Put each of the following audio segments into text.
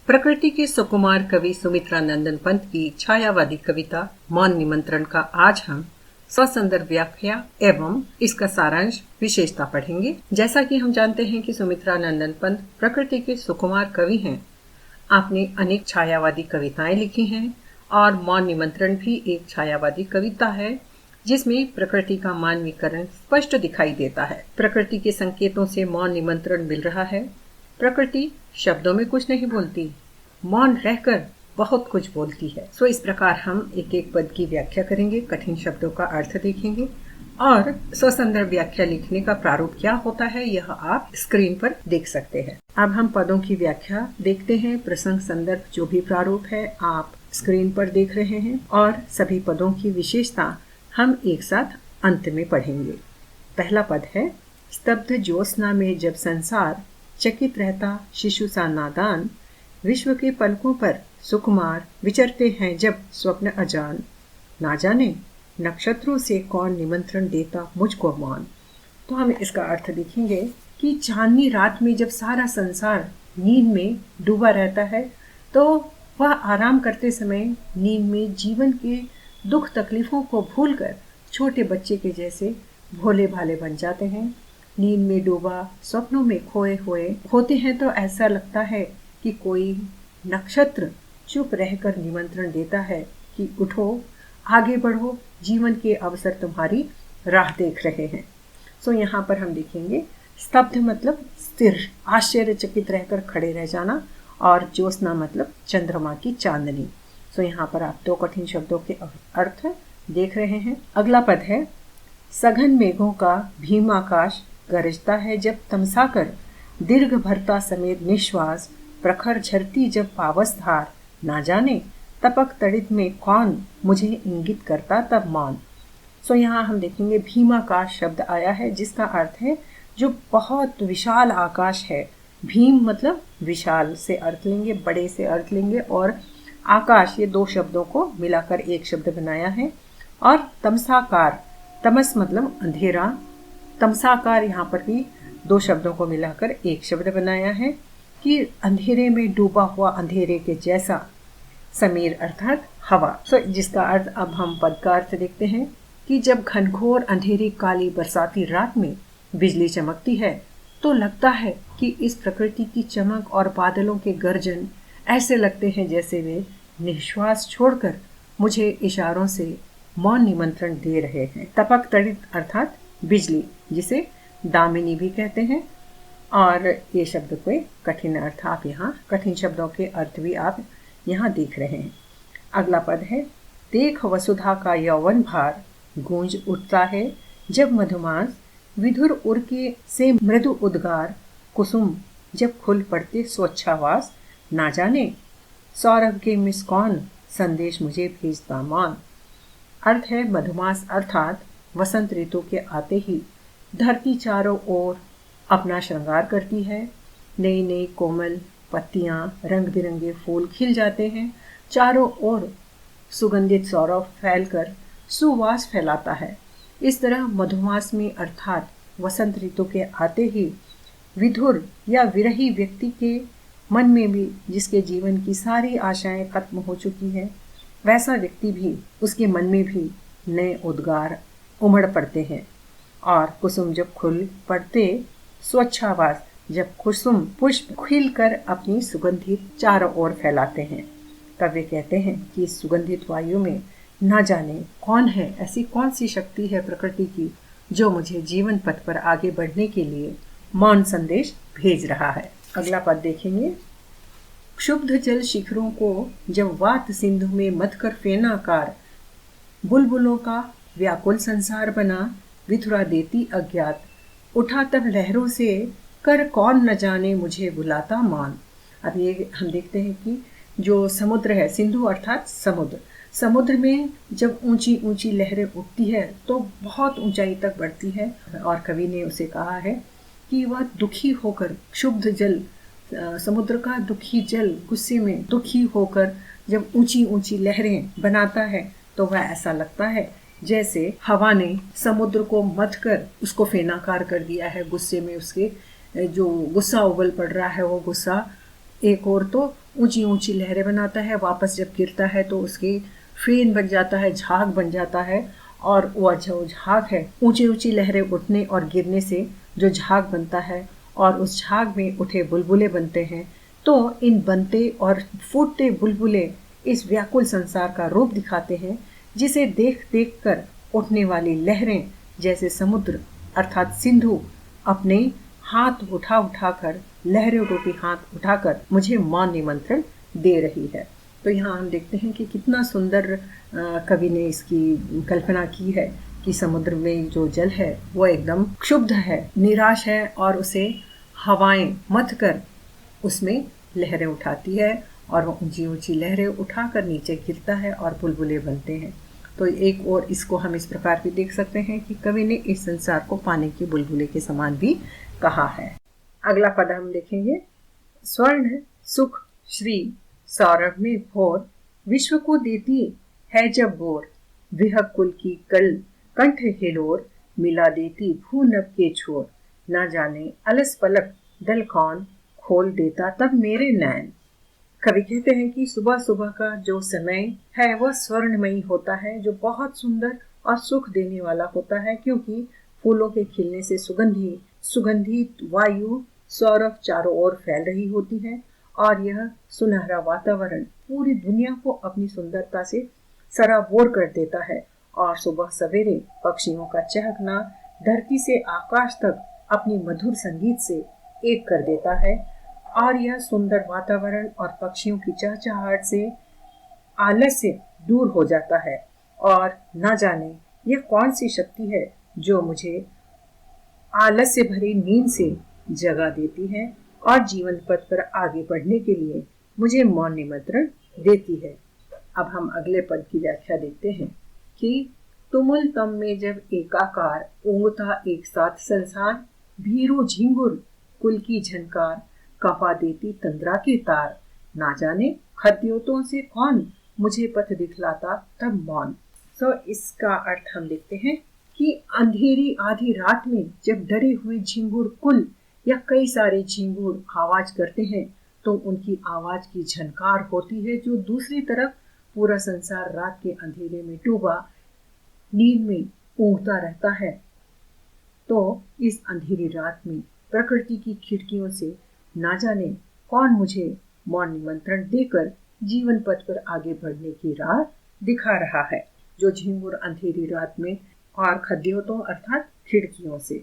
प्रकृति के सुकुमार कवि सुमित्रा नंदन पंत की छायावादी कविता मौन निमंत्रण का आज हम ससंदर्भ व्याख्या एवं इसका सारांश विशेषता पढ़ेंगे। जैसा कि हम जानते हैं कि सुमित्रा नंदन पंत प्रकृति के सुकुमार कवि हैं। आपने अनेक छायावादी कविताएं लिखी हैं और मौन निमंत्रण भी एक छायावादी कविता है जिसमें प्रकृति का मानवीकरण स्पष्ट दिखाई देता है। प्रकृति के संकेतों से मौन निमंत्रण मिल रहा है। प्रकृति शब्दों में कुछ नहीं बोलती, मौन रहकर बहुत कुछ बोलती है। सो इस प्रकार हम एक एक पद की व्याख्या करेंगे, कठिन शब्दों का अर्थ देखेंगे और स्वसंदर्भ व्याख्या लिखने का प्रारूप क्या होता है यह आप स्क्रीन पर देख सकते हैं। अब हम पदों की व्याख्या देखते हैं। प्रसंग संदर्भ जो भी प्रारूप है आप स्क्रीन पर देख रहे हैं और सभी पदों की विशेषता हम एक साथ अंत में पढ़ेंगे। पहला पद है, स्तब्ध ज्योत्सना में जब संसार चकित रहता शिशु सा नादान, विश्व के पलकों पर सुकुमार विचरते हैं जब स्वप्न अजान, ना जाने नक्षत्रों से कौन निमंत्रण देता मुझको मौन। तो हम इसका अर्थ देखेंगे कि चांदनी रात में जब सारा संसार नींद में डूबा रहता है तो वह आराम करते समय नींद में जीवन के दुख तकलीफों को भूलकर छोटे बच्चे के जैसे भोले भाले बन जाते हैं। नींद में डूबा स्वप्नों में खोए हुए होते हैं तो ऐसा लगता है कि कोई नक्षत्र चुप रहकर निमंत्रण देता है कि उठो, आगे बढ़ो, जीवन के अवसर तुम्हारी राह देख रहे हैं। सो यहाँ पर हम देखेंगे स्तब्ध मतलब स्थिर, आश्चर्यचकित रहकर खड़े रह जाना, और ज्योत्सना मतलब चंद्रमा की चांदनी। सो यहाँ पर आप दो कठिन शब्दों के अर्थ देख रहे हैं। अगला पद है, सघन मेघों का भीम आकाश गरजता है जब तमसाकर, दीर्घ भरता समेत निश्वास, प्रखर झरती जब पावस धार, ना जाने तपक तड़ित में कौन मुझे इंगित करता तब मौन। सो यहाँ हम देखेंगे भीमाकाश शब्द आया है जिसका अर्थ है जो बहुत विशाल आकाश है। भीम मतलब विशाल से अर्थ लेंगे, बड़े से अर्थ लेंगे, और आकाश ये दो शब्दों को मिलाकर एक शब्द बनाया है। और तमसाकार, तमस मतलब अंधेरा, तमसाकार यहाँ पर भी दो शब्दों को मिलाकर एक शब्द बनाया है कि अंधेरे में डूबा हुआ अंधेरे के जैसा, समीर अर्थात हवा। तो जिसका अर्थ अब हम पद का अर्थ देखते हैं कि जब घनघोर अंधेरी काली बरसाती रात में बिजली चमकती है तो लगता है कि इस प्रकृति की चमक और बादलों के गर्जन ऐसे लगते हैं जैसे वे निश्वास छोड़कर मुझे इशारों से मौन निमंत्रण दे रहे हैं। तपक तड़ित अर्थात बिजली, जिसे दामिनी भी कहते हैं। और ये शब्द के कठिन अर्थ आप यहाँ, कठिन शब्दों के अर्थ भी आप यहाँ देख रहे हैं। अगला पद है, देख वसुधा का यौवन भार गूंज उठता है जब मधुमास, विधुर उर्के से मृदु उद्गार, कुसुम जब खुल पड़ते स्वच्छावास, ना जाने सौरभ के मिस कौन संदेश मुझे भेजता मौन। अर्थ है, मधुमास अर्थात वसंत ऋतु के आते ही धरती चारों ओर अपना श्रृंगार करती है। नई नई कोमल पत्तियां, रंग बिरंगे फूल खिल जाते हैं, चारों ओर सुगंधित सौरभ फैलकर सुवास फैलाता है। इस तरह मधुमास में अर्थात वसंत ऋतु के आते ही विधुर या विरही व्यक्ति के मन में भी, जिसके जीवन की सारी आशाएं खत्म हो चुकी है, वैसा व्यक्ति भी, उसके मन में भी नए उद्गार उमड़ पड़ते हैं। और कुसुम जब खुल पड़ते स्वच्छावास, जब कुसुम पुष्प खिलकर अपनी सुगंधित चारों ओर फैलाते हैं, तब वे कहते हैं कि इस सुगंधित वायु में ना जाने कौन है, ऐसी कौन सी शक्ति है प्रकृति की जो मुझे जीवन पथ पर आगे बढ़ने के लिए मौन संदेश भेज रहा है। अगला पद देखेंगे, क्षुब्ध जल शिखरों को जब वात सिंधु में मथ कर फेनाकार, बुलबुलों का व्याकुल संसार बना, विथुरा देती अज्ञात, उठा तब लहरों से कर कौन न जाने मुझे बुलाता मौन। अब ये हम देखते हैं कि जो समुद्र है, सिंधु अर्थात समुद्र, समुद्र में जब ऊंची ऊंची लहरें उठती है तो बहुत ऊंचाई तक बढ़ती है, और कवि ने उसे कहा है कि वह दुखी होकर, क्षुब्ध जल, समुद्र का दुखी जल गुस्से में दुखी होकर जब ऊंची ऊंची लहरें बनाता है तो वह ऐसा लगता है जैसे हवा ने समुद्र को मथ कर उसको फेनाकार कर दिया है। गुस्से में उसके जो गुस्सा उबल पड़ रहा है वो गुस्सा एक ओर तो ऊंची ऊंची लहरें बनाता है, वापस जब गिरता है तो उसके फेन बन जाता है, झाग बन जाता है। और वह जो झाग है, ऊंची ऊंची लहरें उठने और गिरने से जो झाग बनता है और उस झाग में उठे बुलबुले बनते हैं, तो इन बनते और फूटते बुलबुले इस व्याकुल संसार का रूप दिखाते हैं, जिसे देख देख कर उठने वाली लहरें जैसे समुद्र अर्थात सिंधु अपने हाथ उठा उठाकर, लहरें रूपी हाथ उठाकर मुझे मौन निमंत्रण दे रही है। तो यहाँ हम देखते हैं कि कितना सुंदर कवि ने इसकी कल्पना की है कि समुद्र में जो जल है वो एकदम क्षुब्ध है, निराश है और उसे हवाएं मथ कर उसमें लहरें उठाती है और वो ऊंची ऊंची लहरें उठाकर नीचे गिरता है और बुलबुले बनते हैं। तो एक और इसको हम इस प्रकार भी देख सकते हैं कि कवि ने इस संसार को पानी के बुलबुले के समान भी कहा है। अगला पद हम देखेंगे। स्वर्ण सुख श्री सौरभ में भोर, विश्व को देती है जब बोर, विह कुल की कल कंठ हिलोर, मिला देती भू नभ के छोर, ना जाने अलस पलक दल कौन, खोल देता तब मेरे नैन। कवि कहते हैं कि सुबह सुबह का जो समय है वह स्वर्णमयी होता है, जो बहुत सुंदर और सुख देने वाला होता है, क्योंकि फूलों के खिलने से सुगंधित वायु सौरभ चारों ओर फैल रही होती है और यह सुनहरा वातावरण पूरी दुनिया को अपनी सुंदरता से सराबोर कर देता है। और सुबह सवेरे पक्षियों का चहकना धरती से आकाश तक अपनी मधुर संगीत से एक कर देता है और यह सुंदर वातावरण और पक्षियों की चहचहाहट से आलस्य दूर हो जाता है। और न जाने यह कौन सी शक्ति है जो मुझे आलस्य भरी नींद से जगा देती है और जीवन पथ पर आगे बढ़ने के लिए मुझे मौन निमंत्रण देती है। अब हम अगले पद की व्याख्या देखते हैं कि तुमुल तम में जब एकाकार, ऊंघता एक साथ संसार, भीरू झिंगुर कुल की झनकार, कपा देती तंद्रा के तार, ना जाने खद्योतों से कौन, मुझे पथ दिखलाता तब मौन। इसका अर्थ हम देखते हैं कि अंधेरी आधी रात में जब डरे हुए झिंगुर कुल या कई सारे झिंगुर आवाज करते हैं तो उनकी आवाज की झनकार होती है, जो दूसरी तरफ पूरा संसार रात के अंधेरे में डूबा नींद में ऊँघता रहता है। तो इस अंधेरी रात में प्रकृति की खिड़कियों से ना जाने कौन मुझे मौन निमंत्रण देकर जीवन पथ पर आगे बढ़ने की राह दिखा रहा है। जो झिंगुर अंधेरी रात में और खद्योतों अर्थात खिड़कियों से,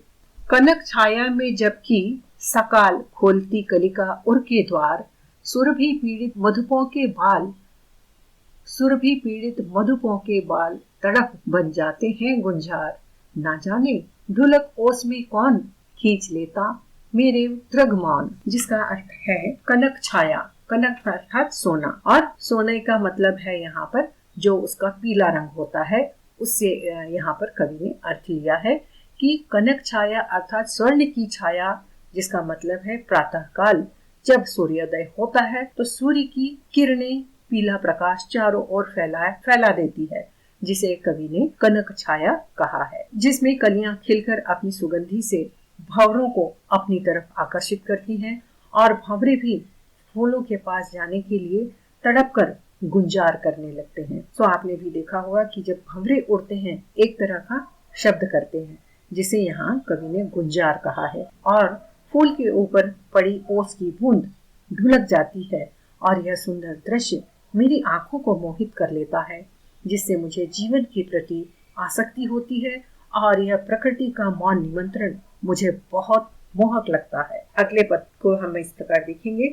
कनक छाया में जबकि सकाल खोलती कलिका उर के द्वार, सुरभि पीड़ित मधुपों के बाल तड़प बन जाते हैं गुंजार, ना जाने ढुलक ओस में कौन खींच लेता मेरे त्रगमान। जिसका अर्थ है कनक छाया, कनक अर्थात सोना, और सोने का मतलब है यहाँ पर जो उसका पीला रंग होता है, उससे यहाँ पर कवि ने अर्थ लिया है कि कनक छाया अर्थात स्वर्ण की छाया, जिसका मतलब है प्रातः काल जब सूर्योदय होता है तो सूर्य की किरणें पीला प्रकाश चारों ओर फैला देती है, जिसे कवि ने कनक छाया कहा है, जिसमें कलियां खिलकर अपनी सुगंधी से भंवरों को अपनी तरफ आकर्षित करती हैं और भंवरे भी फूलों के पास जाने के लिए तड़प कर गुंजार करने लगते हैं। तो आपने भी देखा होगा कि जब भंवरे उड़ते हैं एक तरह का शब्द करते हैं, जिसे यहाँ कवि ने गुंजार कहा है, और फूल के ऊपर पड़ी ओस की बूंद ढुलक जाती है और यह सुंदर दृश्य मेरी आंखों को मोहित कर लेता है, जिससे मुझे जीवन के प्रति आसक्ति होती है और यह प्रकृति का मौन निमंत्रण मुझे बहुत मोहक लगता है। अगले पद को हम इस प्रकार देखेंगे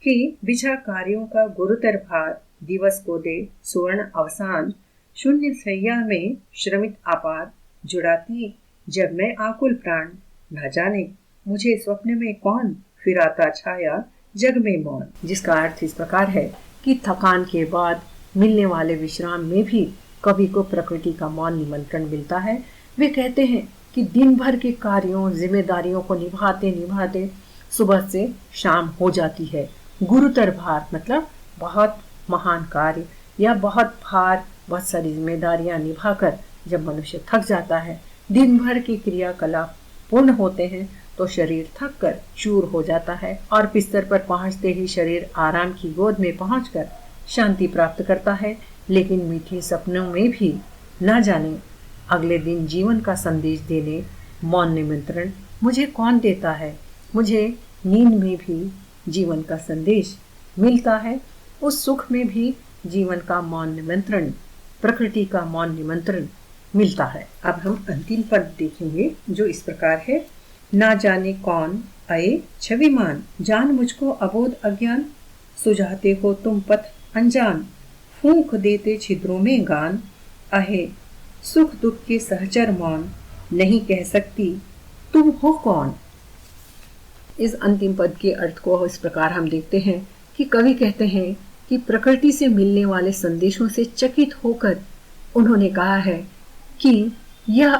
कि बिछा कार्यों का गुरुतर भार, दिवस को दे सुवर्ण अवसान, शून्य सैया में श्रमित आपार, जुड़ाती जब मैं आकुल प्राण, न जाने मुझे स्वप्न में कौन, फिराता छाया जग में मौन। जिसका अर्थ इस प्रकार है कि थकान के बाद मिलने वाले विश्राम में भी कवि को प्रकृति का मौन निमंत्रण मिलता है। वे कहते हैं कि दिन भर के कार्यों जिम्मेदारियों को निभाते निभाते सुबह से शाम हो जाती है। गुरुतर भार मतलब बहुत महान कार्य या बहुत भार, बहुत सारी जिम्मेदारियां निभाकर जब मनुष्य थक जाता है, दिन भर के क्रियाकलाप पूर्ण होते हैं, तो शरीर थक कर चूर हो जाता है और बिस्तर पर पहुंचते ही शरीर आराम की गोद में पहुंचकर शांति प्राप्त करता है। लेकिन मीठे सपनों में भी न जाने अगले दिन जीवन का संदेश देने मौन निमंत्रण मुझे कौन देता है। मुझे नींद में भी जीवन का संदेश मिलता है, उस सुख में भी जीवन का मौन निमंत्रण, प्रकृति का मौन निमंत्रण मिलता है। अब हम अंतिम पद देखेंगे जो इस प्रकार है। ना जाने कौन आए छविमान, जान मुझको अबोध अज्ञान, सुझाते हो तुम पथ अनजान, फूंक देते छिद्रों में गान, आहे सुख दुख के सहचर मौन, नहीं कह सकती तुम हो कौन। इस अंतिम पद के अर्थ को इस प्रकार हम देखते हैं कि कवि कहते हैं कि प्रकृति से मिलने वाले संदेशों से चकित होकर उन्होंने कहा है कि यह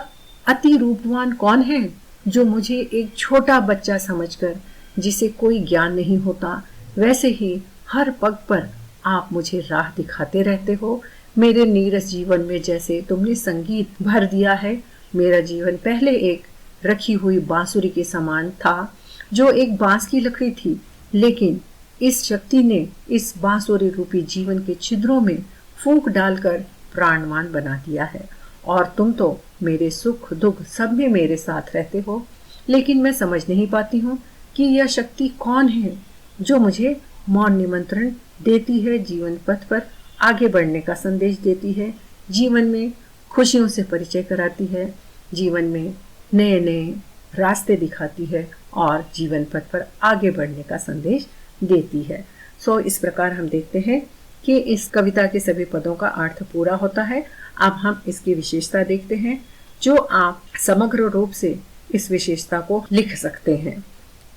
अति रूपवान कौन है जो मुझे एक छोटा बच्चा समझकर, जिसे कोई ज्ञान नहीं होता, वैसे ही हर पग पर आप मुझे राह दिखाते रहते हो। मेरे नीरस जीवन में जैसे तुमने संगीत भर दिया है। मेरा जीवन पहले एक रखी हुई बांसुरी के समान था जो एक बांस की लकड़ी थी, लेकिन इस शक्ति ने इस बांसुरी रूपी जीवन के छिद्रों में फूंक डालकर प्राणवान बना दिया है। और तुम तो मेरे सुख दुख सब में मेरे साथ रहते हो, लेकिन मैं समझ नहीं पाती हूँ कि यह शक्ति कौन है जो मुझे मौन निमंत्रण देती है, जीवन पथ पर आगे बढ़ने का संदेश देती है, जीवन में खुशियों से परिचय कराती है, जीवन में नए नए रास्ते दिखाती है और जीवन पथ पर आगे बढ़ने का संदेश देती है। सो इस प्रकार हम देखते हैं कि इस कविता के सभी पदों का अर्थ पूरा होता है। अब हम इसकी विशेषता देखते हैं जो आप समग्र रूप से इस विशेषता को लिख सकते हैं,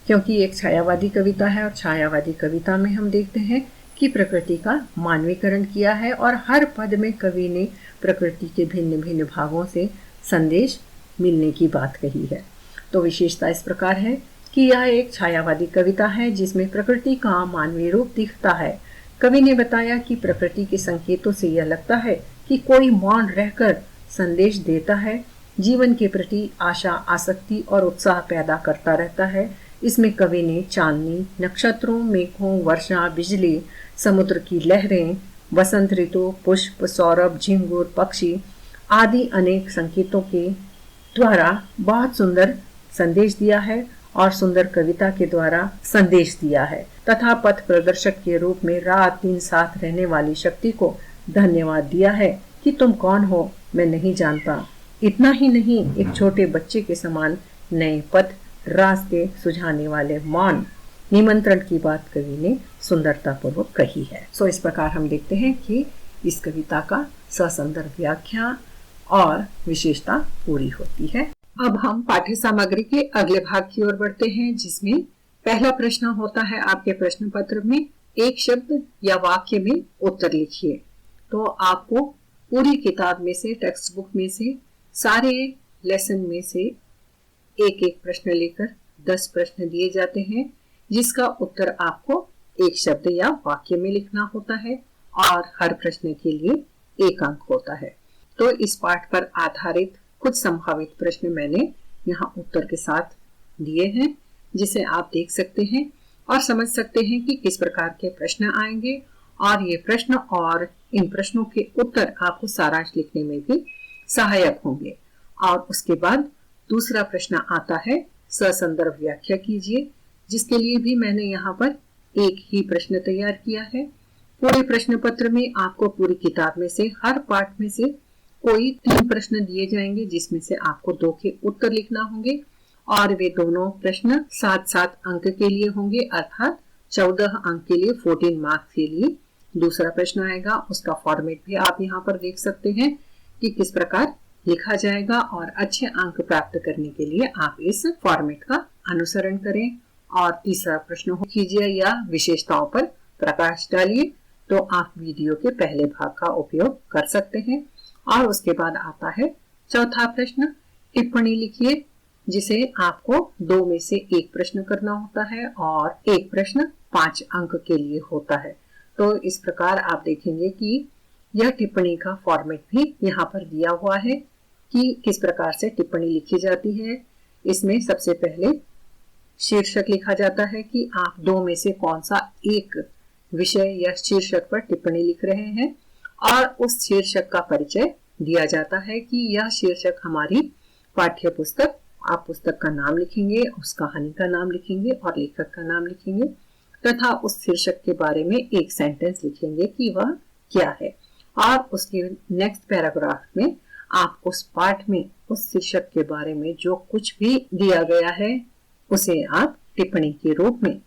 क्योंकि एक छायावादी कविता है और छायावादी कविता में हम देखते हैं कि प्रकृति का मानवीकरण किया है और हर पद में कवि ने प्रकृति के भिन्न भिन्न भागों से संदेश मिलने की बात कही है। तो विशेषता इस प्रकार है कि यह एक छायावादी कविता है जिसमें प्रकृति का मानवीय रूप दिखता है। कवि ने बताया कि प्रकृति के संकेतों से यह लगता है कि कोई मौन रहकर संदेश देता है, जीवन के प्रति आशा, आसक्ति और उत्साह पैदा करता रहता है। इसमें कवि ने चांदनी, नक्षत्रों, मेघों, वर्षा, बिजली, समुद्र की लहरें, बसंत ऋतु, पुष्प, सौरभ, झिंगुर, पक्षी आदि अनेक संकेतों के द्वारा बहुत सुंदर संदेश दिया है और सुंदर कविता के द्वारा संदेश दिया है तथा पथ प्रदर्शक के रूप में रात दिन साथ रहने वाली शक्ति को धन्यवाद दिया है कि तुम कौन हो मैं नहीं जानता। इतना ही नहीं, एक छोटे बच्चे के समान नए पथ रास्ते सुझाने वाले मौन निमंत्रण की बात कवि ने सुंदरता पूर्वक कही है। सो इस प्रकार हम देखते हैं कि इस कविता का ससंदर्भ व्याख्या और विशेषता पूरी होती है। अब हम पाठ्य सामग्री के अगले भाग की ओर बढ़ते हैं, जिसमें पहला प्रश्न होता है आपके प्रश्न पत्र में, एक शब्द या वाक्य में उत्तर लिखिए। तो आपको पूरी किताब में से, टेक्स्ट बुक में से, सारे लेसन में से एक एक प्रश्न लेकर 10 प्रश्न दिए जाते हैं, जिसका उत्तर आपको एक शब्द या वाक्य में लिखना होता है और हर प्रश्न के लिए 1 अंक होता है। तो इस पाठ पर आधारित कुछ संभावित प्रश्न मैंने यहाँ उत्तर के साथ दिए हैं, जिसे आप देख सकते हैं और समझ सकते हैं कि किस प्रकार के प्रश्न आएंगे और ये प्रश्न और इन प्रश्नों के उत्तर आपको सारांश लिखने में भी सहायक होंगे। और उसके बाद दूसरा प्रश्न आता है, ससंदर्भ व्याख्या कीजिए, जिसके लिए भी मैंने यहाँ पर एक ही प्रश्न तैयार किया है। पूरे प्रश्न पत्र में आपको पूरी किताब में से हर पाठ में से कोई 3 प्रश्न दिए जाएंगे, जिसमें से आपको 2 के उत्तर लिखना होंगे और वे दोनों प्रश्न 7-7 अंक के लिए होंगे, अर्थात 14 अंक के लिए 14 मार्क्स के लिए दूसरा प्रश्न आएगा। उसका फॉर्मेट भी आप यहाँ पर देख सकते हैं कि किस प्रकार लिखा जाएगा और अच्छे अंक प्राप्त करने के लिए आप इस फॉर्मेट का अनुसरण करें। और तीसरा प्रश्न कीजिए या विशेषताओं पर प्रकाश डालिए, तो आप वीडियो के पहले भाग का उपयोग कर सकते हैं। और उसके बाद आता है चौथा प्रश्न, टिप्पणी लिखिए, जिसे आपको 2 में से 1 प्रश्न करना होता है और एक प्रश्न 5 अंक के लिए होता है। तो इस प्रकार आप देखेंगे कि यह टिप्पणी का फॉर्मेट भी यहाँ पर दिया हुआ है कि किस प्रकार से टिप्पणी लिखी जाती है। इसमें सबसे पहले शीर्षक लिखा जाता है कि आप दो में से कौन सा एक विषय या शीर्षक पर टिप्पणी लिख रहे हैं, और उस शीर्षक का परिचय दिया जाता है कि यह शीर्षक हमारी पाठ्य पुस्तक, आप पुस्तक का नाम लिखेंगे, उस कहानी का नाम लिखेंगे और लेखक का नाम लिखेंगे तथा उस शीर्षक के बारे में एक सेंटेंस लिखेंगे कि वह क्या है, और उसके नेक्स्ट पैराग्राफ में आप उस पाठ में उस शीर्षक के बारे में जो कुछ भी दिया गया है उसे आप टिप्पणी के रूप में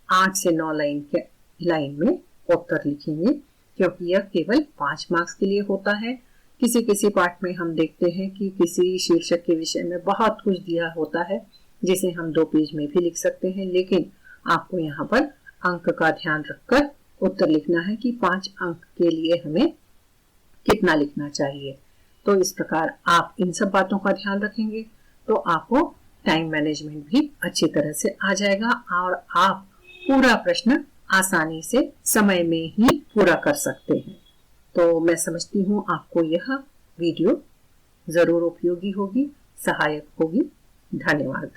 8 से 9 लाइन में उत्तर लिखेंगे, क्योंकि यह केवल 5 मार्क्स के लिए होता है। किसी किसी पाठ में हम देखते हैं कि किसी शीर्षक के विषय में बहुत कुछ दिया होता है जिसे हम 2 पेज में भी लिख सकते हैं, लेकिन आपको यहाँ पर अंक का ध्यान रखकर उत्तर लिखना है कि 5 अंक के लिए हमें कितना लिखना चाहिए। तो इस प्रकार आप इन सब बातों का ध्यान रखेंगे तो आपको टाइम मैनेजमेंट भी अच्छी तरह से आ जाएगा और आप पूरा प्रश्न आसानी से समय में ही पूरा कर सकते हैं। तो मैं समझती हूँ आपको यह वीडियो जरूर उपयोगी होगी, सहायक होगी। धन्यवाद।